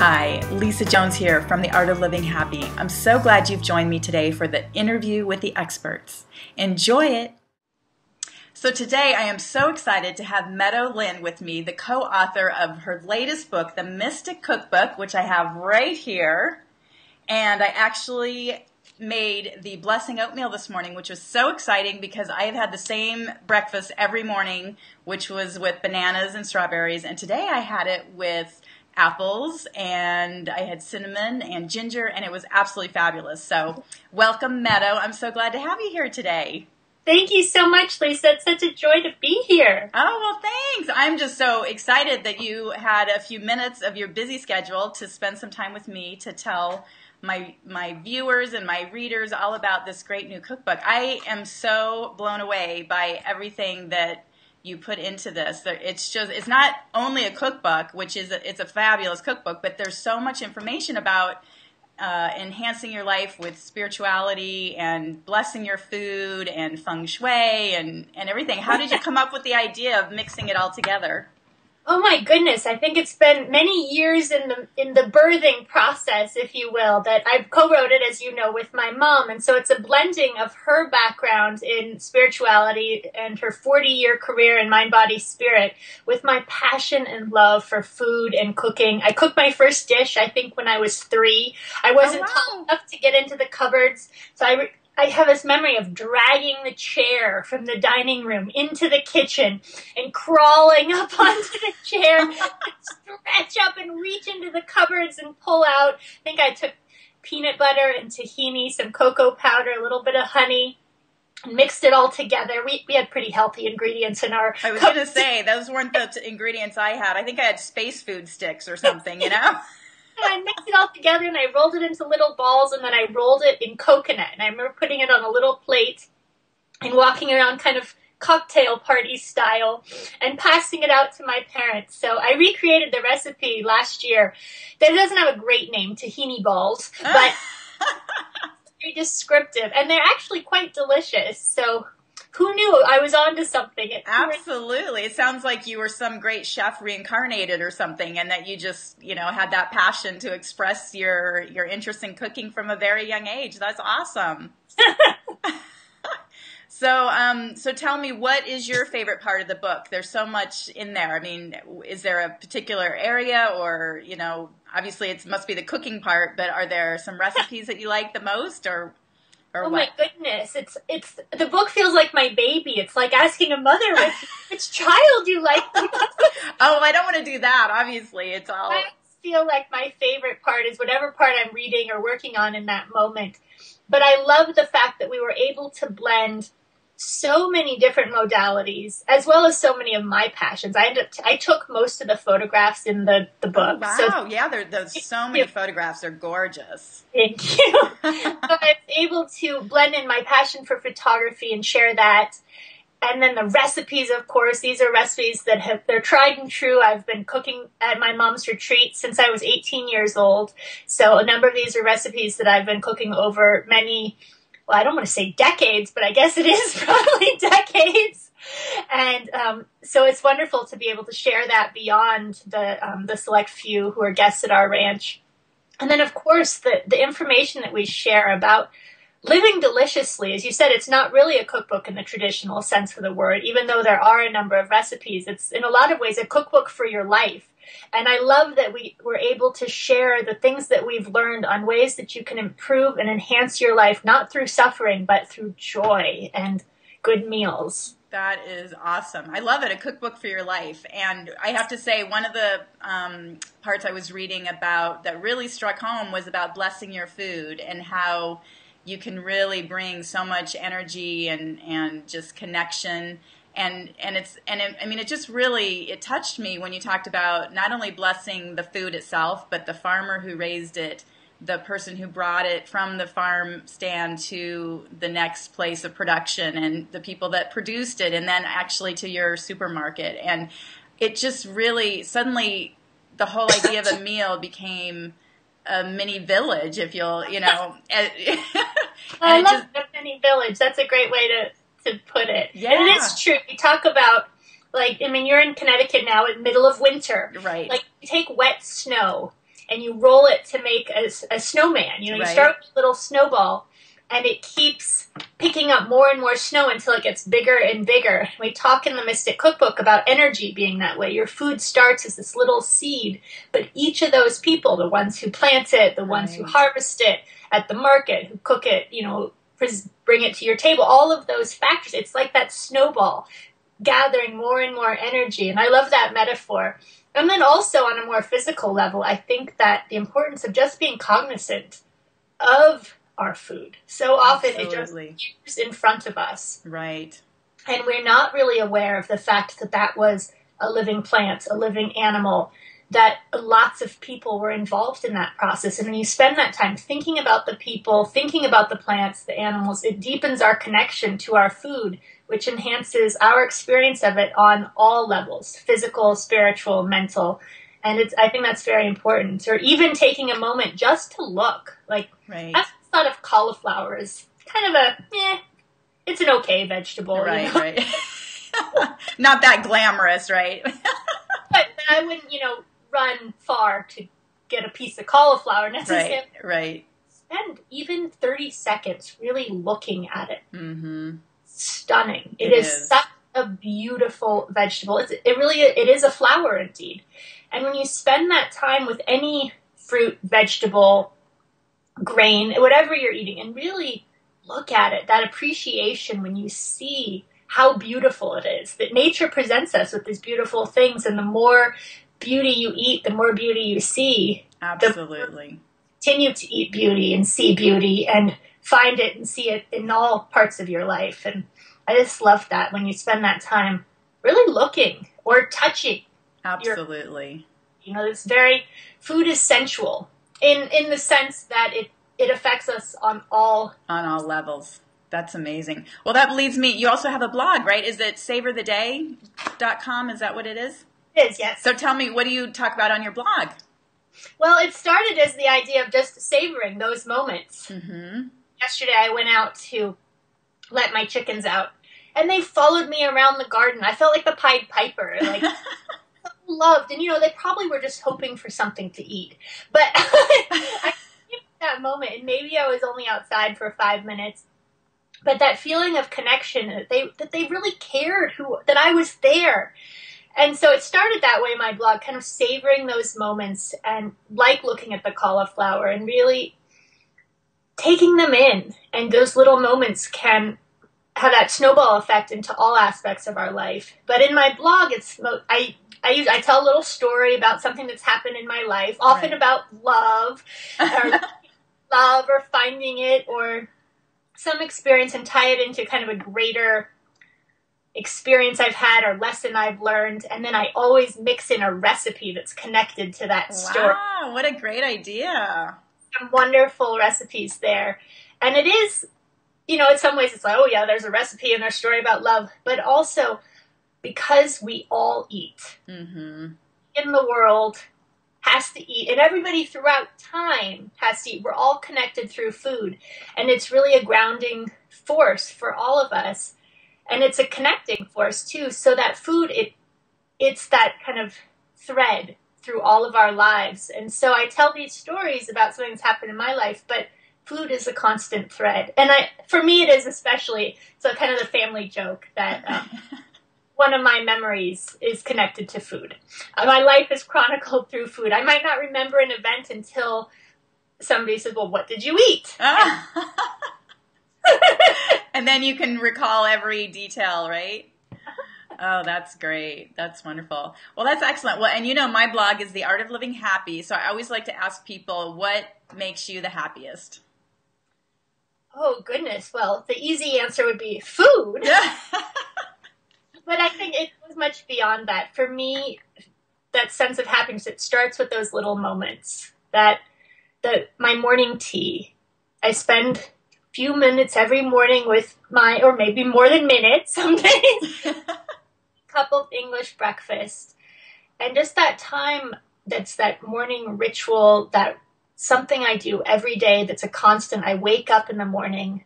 Hi, Lisa Jones here from The Art of Living Happy. I'm so glad you've joined me today for the interview with the experts. Enjoy it! So today I am so excited to have Meadow Linn with me, the co-author of her latest book, The Mystic Cookbook, which I have right here. And I actually made the blessing oatmeal this morning, which was so exciting because I have had the same breakfast every morning, which was with bananas and strawberries. And today I had it with apples, and I had cinnamon and ginger, and it was absolutely fabulous. So welcome, Meadow. I'm so glad to have you here today. Thank you so much, Lisa. It's such a joy to be here. Oh, well, thanks. I'm just so excited that you had a few minutes of your busy schedule to spend some time with me to tell my viewers and my readers all about this great new cookbook. I am so blown away by everything that you put into this. It's not only a cookbook, which is it's a fabulous cookbook, but there's so much information about enhancing your life with spirituality and blessing your food and feng shui and everything. How did you come up with the idea of mixing it all together? Oh my goodness, I think it's been many years in the birthing process, if you will, that I've co-wrote it, as you know, with my mom. And so it's a blending of her background in spirituality and her 40-year career in mind, body, spirit with my passion and love for food and cooking. I cooked my first dish, I think, when I was 3. I wasn't tall enough to get into the cupboards, so I have this memory of dragging the chair from the dining room into the kitchen and crawling up onto the chair and stretch up and reach into the cupboards and pull out. I think I took peanut butter and tahini, some cocoa powder, a little bit of honey, and mixed it all together. We had pretty healthy ingredients in our I was going to say, those weren't the ingredients I had. I think I had space food sticks or something, you know? I mixed it all together and I rolled it into little balls, and then I rolled it in coconut. And I remember putting it on a little plate and walking around kind of cocktail party style and passing it out to my parents. So I recreated the recipe last year. That doesn't have a great name, tahini balls, but very descriptive. And they're actually quite delicious. So who knew I was onto something? Absolutely. It sounds like you were some great chef reincarnated or something, and that you just, had that passion to express your interest in cooking from a very young age. That's awesome. So tell me, what is your favorite part of the book? There's so much in there. I mean, is there a particular area, or, obviously it must be the cooking part, but are there some recipes that you like the most, or oh my goodness, it's the book feels like my baby. It's like asking a mother which child you like. Oh, I don't want to do that. Obviously, it's all. I feel like my favorite part is whatever part I'm reading or working on in that moment. But I love the fact that we were able to blend so many different modalities, as well as so many of my passions. I took most of the photographs in the book. Oh, wow, so, yeah, there's so many photographs. They're gorgeous. Thank you. So I was able to blend in my passion for photography and share that. And then the recipes, of course, these are recipes that they're tried and true. I've been cooking at my mom's retreat since I was 18 years old. So a number of these are recipes that I've been cooking over many, well, I don't want to say decades, but I guess it is probably decades. And so it's wonderful to be able to share that beyond the select few who are guests at our ranch. And then, of course, the information that we share about living deliciously. As you said, it's not really a cookbook in the traditional sense for the word, even though there are a number of recipes. It's, in a lot of ways, a cookbook for your life. And I love that we were able to share the things that we've learned on ways that you can improve and enhance your life, not through suffering, but through joy and good meals. That is awesome. I love it, a cookbook for your life. And I have to say, one of the parts I was reading about that really struck home was about blessing your food and how you can really bring so much energy and just connection. It just really, it touched me when you talked about not only blessing the food itself, but the farmer who raised it, the person who brought it from the farm stand to the next place of production, and the people that produced it, and then actually to your supermarket. And it just really, suddenly, the whole idea of a meal became a mini village, if you'll, I love a mini village. That's a great way to put it. Yeah. And it is true. You talk about, you're in Connecticut now in the middle of winter. Right. You take wet snow and you roll it to make a snowman. You know, you start with a little snowball, and it keeps picking up more and more snow until it gets bigger and bigger. We talk in the Mystic Cookbook about energy being that way. Your food starts as this little seed, but each of those people, the ones who plant it, the ones who harvest it at the market, who cook it, you know, bring it to your table, all of those factors, it's like that snowball gathering more and more energy. And I love that metaphor. And then also on a more physical level, I think that the importance of just being cognizant of our food. So often it just appears in front of us. Right. And we're not really aware of the fact that that was a living plant, a living animal, that lots of people were involved in that process. And when you spend that time thinking about the people, thinking about the plants, the animals, it deepens our connection to our food, which enhances our experience of it on all levels, physical, spiritual, mental. And I think that's very important. Or even taking a moment just to look. Like, I've thought of cauliflower as kind of it's an okay vegetable. Right, you know? Right. Not that glamorous, right? But I wouldn't, run far to get a piece of cauliflower necessarily. Right. Spend even 30 seconds really looking at it. Mm-hmm. Stunning. It is such a beautiful vegetable. It is a flower indeed. And when you spend that time with any fruit, vegetable, grain, whatever you're eating, and really look at it, that appreciation when you see how beautiful it is, that nature presents us with these beautiful things, and the more beauty you eat, the more beauty you see. Absolutely. Continue to eat beauty and see beauty and find it and see it in all parts of your life. And I just love that when you spend that time really looking or touching. Absolutely. It's food is sensual in the sense that it affects us on all levels. That's amazing. Well, that leads me, you also have a blog, right? Is it savortheday.com? Is that what it is? It is, yes. So tell me, what do you talk about on your blog? Well, it started as the idea of just savoring those moments. Mm-hmm. Yesterday I went out to let my chickens out, and they followed me around the garden. I felt like the Pied Piper, like loved. And, they probably were just hoping for something to eat. But I came to that moment, and maybe I was only outside for 5 minutes, but that feeling of connection, that they really cared, that I was there. And so it started that way, my blog, kind of savoring those moments and like looking at the cauliflower and really taking them in. And those little moments can have that snowball effect into all aspects of our life. But in my blog, I tell a little story about something that's happened in my life, often about love or finding it or some experience, and tie it into kind of a greater experience I've had or lesson I've learned, and then I always mix in a recipe that's connected to that story. Wow, what a great idea. Some wonderful recipes there. And it is, in some ways it's like, oh yeah, there's a recipe and there's a story about love, but also because we all eat. Mm-hmm. In the world has to eat, and everybody throughout time has to eat. We're all connected through food, and it's really a grounding force for all of us. And it's a connecting force, too, so that food, it's that kind of thread through all of our lives. And so I tell these stories about something that's happened in my life, but food is a constant thread. And for me, it is especially, so kind of the family joke that one of my memories is connected to food. My life is chronicled through food. I might not remember an event until somebody says, well, what did you eat? And then you can recall every detail, right? Oh, that's great. That's wonderful. Well, that's excellent. Well, and my blog is The Art of Living Happy. So I always like to ask people, what makes you the happiest? Oh, goodness. Well, the easy answer would be food. But I think it goes much beyond that. For me, that sense of happiness, it starts with those little moments. My morning tea. I spend few minutes every morning with or maybe more than minutes some days, cup of English breakfast. And just that time, that's that morning ritual, that something I do every day that's a constant. I wake up in the morning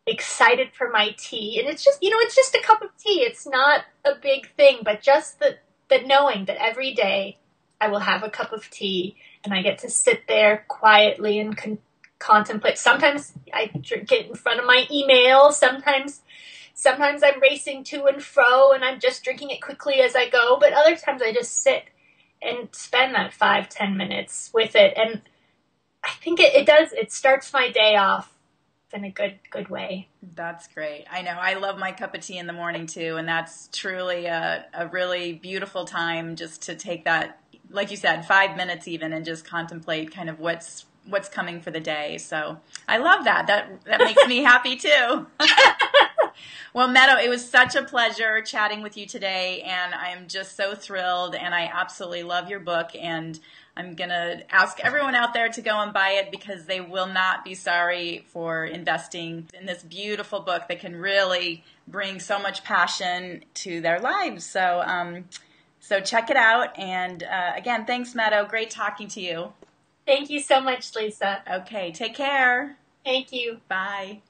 excited for my tea. And it's just, it's just a cup of tea. It's not a big thing, but just that knowing that every day I will have a cup of tea and I get to sit there quietly and contemplate. Sometimes I get in front of my email. Sometimes I'm racing to and fro and I'm just drinking it quickly as I go. But other times I just sit and spend that 5-10 minutes with it. And I think it starts my day off in a good way. That's great. I know. I love my cup of tea in the morning too, and that's truly a really beautiful time just to take that, like you said, 5 minutes even, and just contemplate kind of what's coming for the day. So I love that. That makes me happy too. Well, Meadow, it was such a pleasure chatting with you today, and I'm just so thrilled, and I absolutely love your book, and I'm going to ask everyone out there to go and buy it because they will not be sorry for investing in this beautiful book that can really bring so much passion to their lives. So check it out, and again, thanks, Meadow. Great talking to you. Thank you so much, Lisa. Okay, take care. Thank you. Bye.